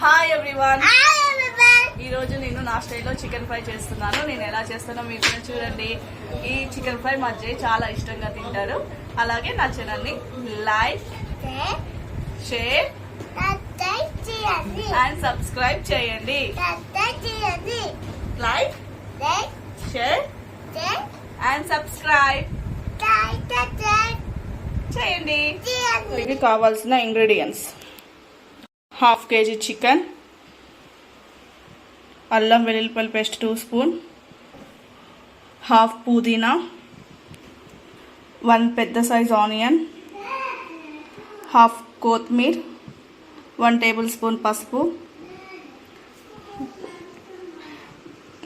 Hi everyone. ఈ రోజు నేను నా స్టైల్లో చికెన్ ఫ్రై చేస్తున్నాను. నేను ఎలా చేస్తానో మీరు కూడా చూడండి. ఈ చికెన్ ఫ్రై మా అజయ్ చాలా ఇష్టంగా తింటారు. అలాగే నా ఛానల్ని లైక్, షేర్ అండ్ సబ్స్క్రైబ్ చేయండి. లైక్, షేర్ అండ్ సబ్స్క్రైబ్ చేయండి. ఇవి కావాల్సిన ఇంగ్రీడియంట్స్: హాఫ్ కేజీ చికెన్, అల్లం వెల్లుల్లిపాయల పేస్ట్ 2 స్పూన్, హాఫ్ పుదీనా, 1 పెద్ద సైజ్ ఆనియన్, హాఫ్ కొత్తిమీర, 1 టేబుల్ స్పూన్ పసుపు.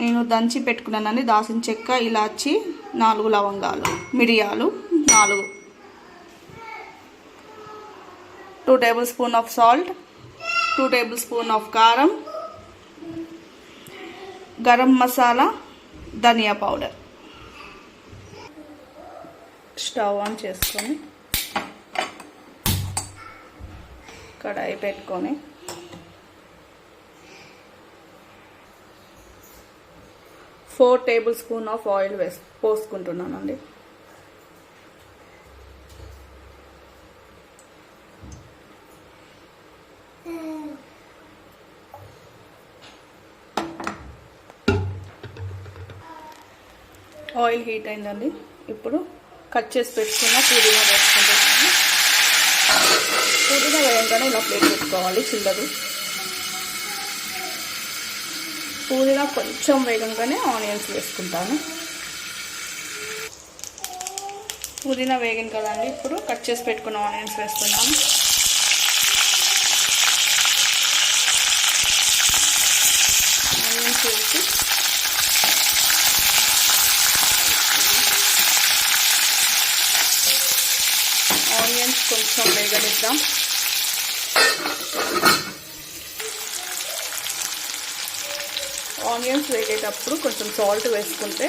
నేను దంచి పెట్టుకున్నానండి దాల్చిన చెక్క, ఇలాచి, 4 లవంగాలు, మిరియాలు 4, 2 tablespoon of salt, 2 tablespoon of కారం, గరం మసాలా, ధనియా పౌడర్. స్టవ్ ఆన్ చేసుకొని కడాయి పెట్టుకొని four tablespoon of oil పోసుకుంటున్నానండి. ఆయిల్ హీట్ అయిందండి. ఇప్పుడు కట్ చేసి పెట్టుకున్న పుదీనా వేసుకుంటున్నాను. పుదీనా వేయంగానే ఇలా ప్లేట్ పెట్టుకోవాలి, చిల్లదు. పుదీనా కొంచెం వేగంగానే ఆనియన్స్ వేసుకుంటాను. పుదీనా వేగిన కదండి, ఇప్పుడు కట్ చేసి పెట్టుకున్న ఆనియన్స్ వేసుకుంటాను. ఆనియన్స్ వేసి ఆనియన్స్ కొంచెం వేగనిద్దాం. ఆనియన్స్ వేగేటప్పుడు కొంచెం సాల్ట్ వేసుకుంటే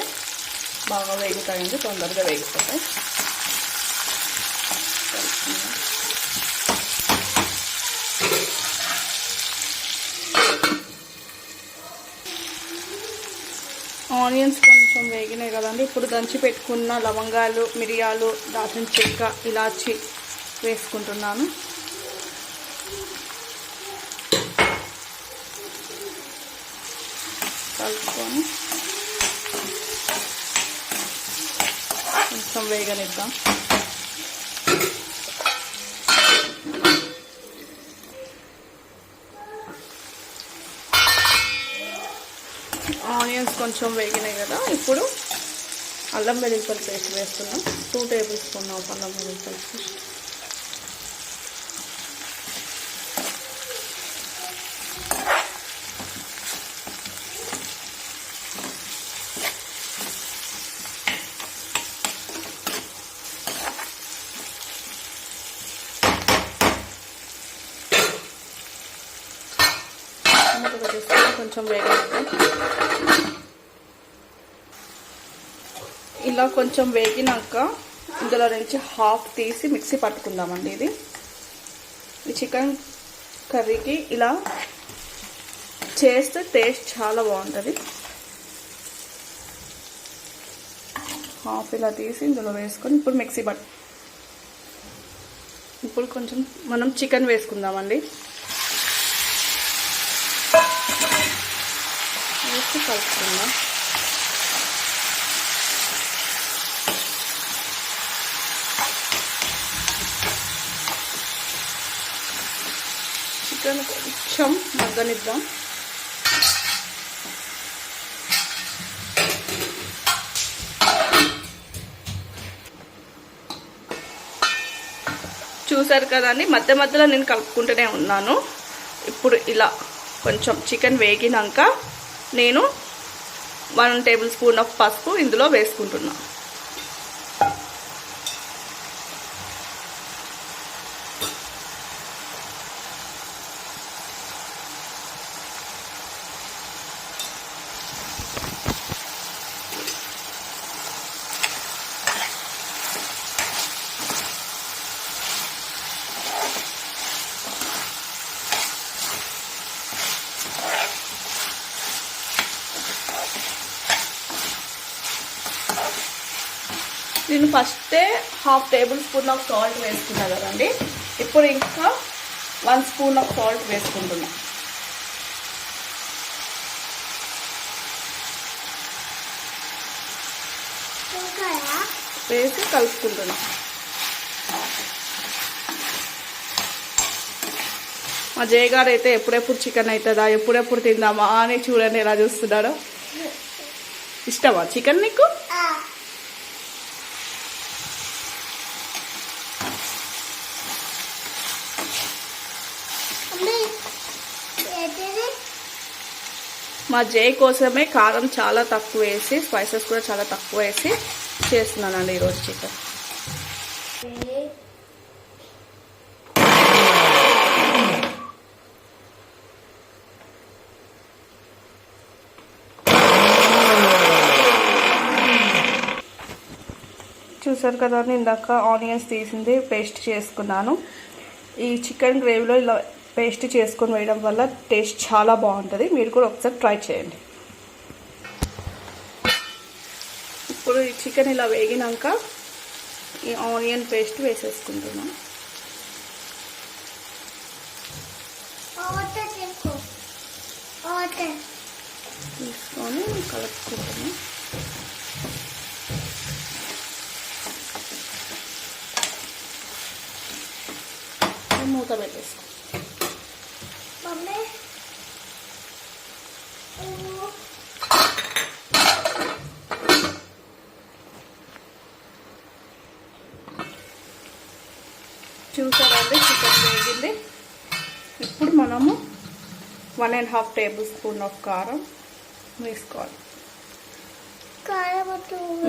బాగా వేగుతాయండి, తొందరగా వేగిపోతాయి. ఆనియన్స్ కొంచెం వేగినాయి కదండి, ఇప్పుడు దంచి పెట్టుకున్న లవంగాలు, మిరియాలు, దాల్చిన చెక్క, ఇలాచి వేసుకుంటున్నాను. కలుపుకొని కొంచెం వేగనిద్దాం. ఆనియన్స్ కొంచెం వేగినాయి కదా, ఇప్పుడు అల్లం వెల్లుల్లిపాయల పేస్ట్ వేస్తున్నాం. 2 టేబుల్ స్పూన్ ఆఫ్ అల్లం వెల్లుల్లిపాయల పేస్ట్. కొంచెం వేగినాక ఇలా కొంచెం వేగినాక ఇందులో నుంచి హాఫ్ తీసి మిక్సీ పట్టుకుందామండి. ఇది ఈ చికెన్ కర్రీకి ఇలా చేస్తే టేస్ట్ చాలా బాగుంటుంది. హాఫ్ ఇలా తీసి ఇందులో వేసుకొని ఇప్పుడు మిక్సీ ఇప్పుడు కొంచెం మనం చికెన్ వేసుకుందామండి. వేసి కలుపుకుందాం. చికెన్ కొంచెం మగ్గనిద్దాం. చూసారు కదండి, మధ్య మధ్యలో నేను కలుపుకుంటూనే ఉన్నాను. ఇప్పుడు ఇలా కొంచెం చికెన్ వేగినాక నేను 1 టేబుల్ స్పూన్ ఆఫ్ పసుపు ఇందులో వేసుకుంటున్నాను. నేను ఫస్టే 1/2 టేబుల్ స్పూన్ ఆఫ్ సాల్ట్ వేసుకున్నా కదండి. ఇప్పుడు ఇంకా 1 స్పూన్ ఆఫ్ సాల్ట్ వేసుకుంటున్నా. వేసి కలుపుకుంటున్నా. మా జయ గారు అయితే ఎప్పుడెప్పుడు చికెన్ అవుతుందా, ఎప్పుడెప్పుడు తిందామా అని చూడండి ఎలా చూస్తున్నాడో. ఇష్టమా చికెన్ నీకు? మా జయ కోసమే కారం చాలా తక్కువ వేసి, స్పైసెస్ కూడా చాలా తక్కువ వేసి చేస్తున్నానండి ఈరోజు చికెన్. చూసారు కదా, ఇందాక ఆనియన్స్ తీసింది పేస్ట్ చేసుకున్నాను. ఈ చికెన్ గ్రేవీలో ఇలా పేస్ట్ చేసుకొని వేయడం వల్ల టేస్ట్ చాలా బాగుంటుంది. మీరు కూడా ఒకసారి ట్రై చేయండి. ఇప్పుడు ఈ చికెన్ ఇలా వేగినాక ఈ ఆనియన్ పేస్ట్ వేసేసుకుంటున్నాను. తీసుకొని కలుపుకుంటున్నాను. మూత పెట్టేసుకో. చూసారండి, చికెన్ వేగింది. ఇప్పుడు మనము 1.5 టేబుల్ స్పూన్ ఆఫ్ కారం వేసుకోవాలి.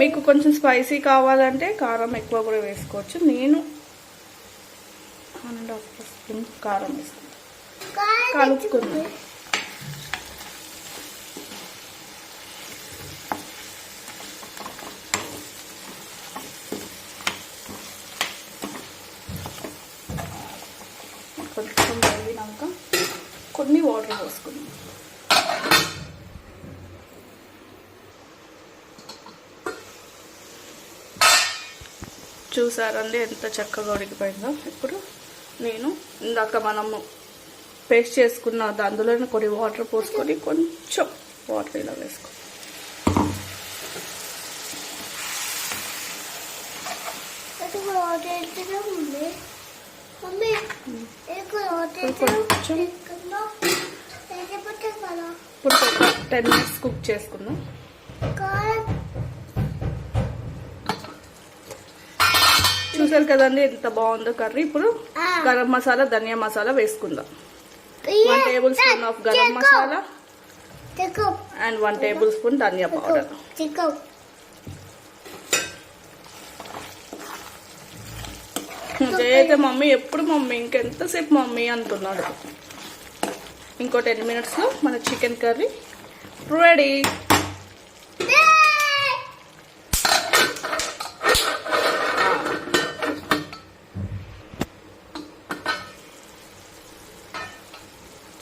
మీకు కొంచెం స్పైసీ కావాలంటే కారం ఎక్కువ కూడా వేసుకోవచ్చు. నేను 1.5 స్పూన్ కారం వేసుకుంటాను. కలుపుకుందాం. కొంచెం వేగినాక కొన్ని వాటర్ పోసుకుందాం. చూసారండి ఎంత చక్కగా ఉడికిపోయిందో. ఇప్పుడు నేను ఇందాక మనము పేస్ట్ చేసుకున్న అందులో కొన్ని వాటర్ పోసుకొని కొంచెం వాటర్ ఇలా వేసుకో. ఇప్పుడు ఒక 10 minutes కుక్ చేసుకుందాం. చూసారు కదండి ఎంత బాగుందో కర్రీ. ఇప్పుడు గరం మసాలా, ధనియా మసాలా వేసుకుందాం. 1 tablespoon of garam masala and 1 tablespoon dhaniya powder. అయితే మమ్మీ ఎప్పుడు మమ్మీ ఇంకెంతసేపు మమ్మీ అంటున్నాడు. ఇంకో 10 minutes లో మన చికెన్ కర్రీ రెడీ.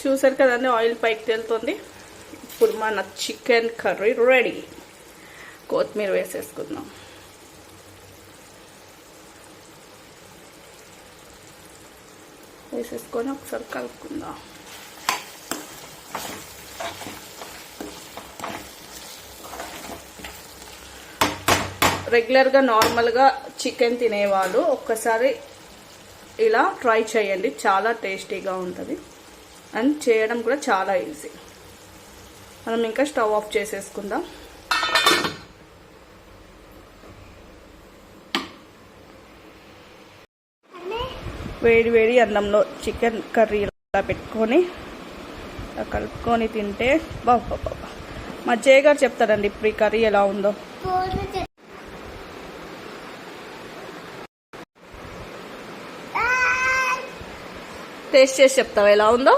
చూసారు కదండి, ఆయిల్ పైకి తేలుతుంది. ఇప్పుడు మన చికెన్ కర్రీ రెడీ. కొత్తిమీర వేసేసుకుందాం. వేసేసుకొని ఒకసారి కలుపుకుందాం. రెగ్యులర్గా నార్మల్గా చికెన్ తినేవాళ్ళు ఒక్కసారి ఇలా ట్రై చేయండి. చాలా టేస్టీగా ఉంటుంది అండ్ చేయడం కూడా చాలా ఈజీ. మనం ఇంకా స్టవ్ ఆఫ్ చేసేసుకుందాం. వేడి వేడి అన్నంలో చికెన్ కర్రీ ఇలా పెట్టుకొని కలుపుకొని తింటే బాబా. మా జయ గారు చెప్తారండి ఇప్పుడు ఈ కర్రీ ఎలా ఉందో. టేస్ట్ చేసి చెప్తావా ఎలా ఉందో?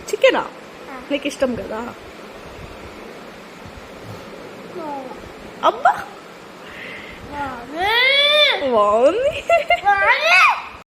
చికెనా నీకు ఇష్టం కదా? అబ్బా బాగుంది.